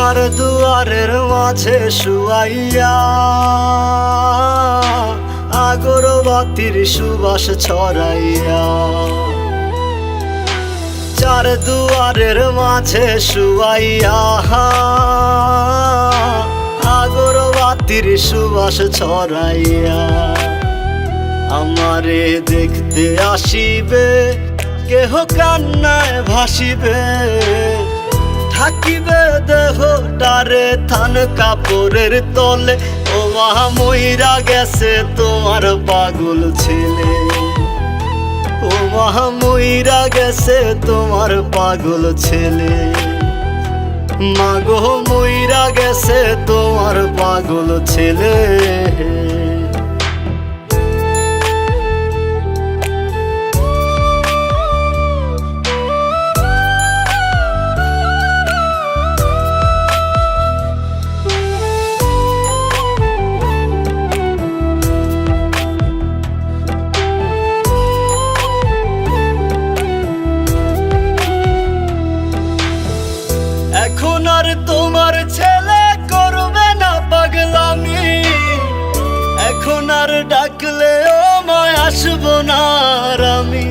চার দুয়ারের মাঝে শুয়াইয়া আগরবাতির সুবাস ছড়াইয়া, চার দুয়ারের মাঝে শুয়াইয়া আগরবাতির সুবাস ছড়াইয়া, আমারে দেখতে আসিবে কেহ কান্নায় ভাসিবে, থাকিবে দেহটারে থান কাপড়ের তলে। ও মা মইরা গেছে তোমার পাগল ছেলে, ও মা মইরা গেছে তোমার পাগল ছেলে, মাগো মইরা গেছে তোমার পাগল ছেলে। এখন আর তোমার ছেলে করবে না পাগলামি, এখন আর ডাকলে ও মায় আসবো না আর আমি।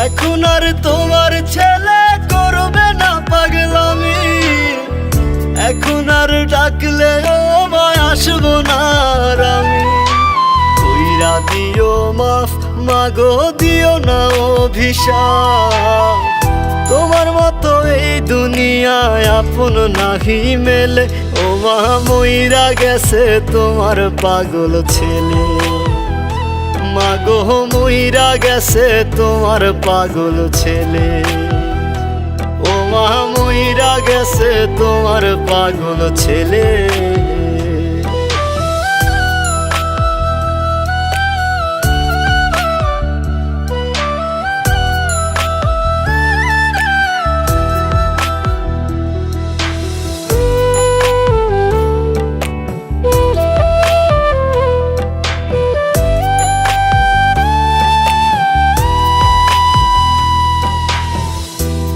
এখন আর তোমার ছেলে করবে না পাগলামি, এখন আর ডাকলে ও মায় আসবো না আর আমি। কইরা দিও মাফ মাগো দিও না অভিশাপ, তোমার মতো এই দুনিয়ায় আপন নাহি মেলে। ও মা মইরা গেছে তোমার পাগল ছেলে, মাগো মইরা গেছে তোমার পাগল ছেলে, ও মা মইরা গেছে তোমার পাগল ছেলে।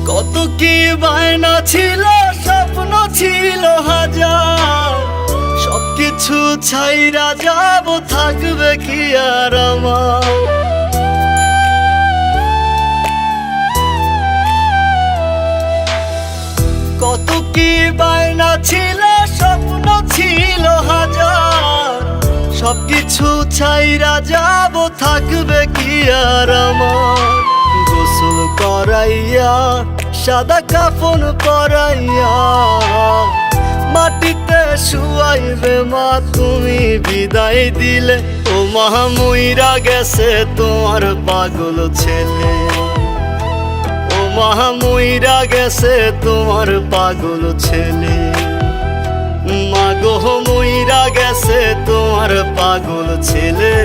কত কি বায়না ছিল, স্বপ্ন ছিল হাজার, সবকিছু ছাইরা যাব, থাকবে কি আর আমার। কত কি বায়না ছিল, স্বপ্ন ছিল হাজার, সবকিছু ছাইরা যাব, থাকবে কি আর আমার। গোসল করাইয়া সাদা কাফন পরাইয়া মাটিতে শুয়াইবে মা তুমি বিদায় দিলে। ও মা মইরা গেছে তোমার পাগল ছেলে, ও মা মইরা গেছে তোমার পাগল ছেলে, মাগো মইরা গেছে তোমার পাগল ছেলে।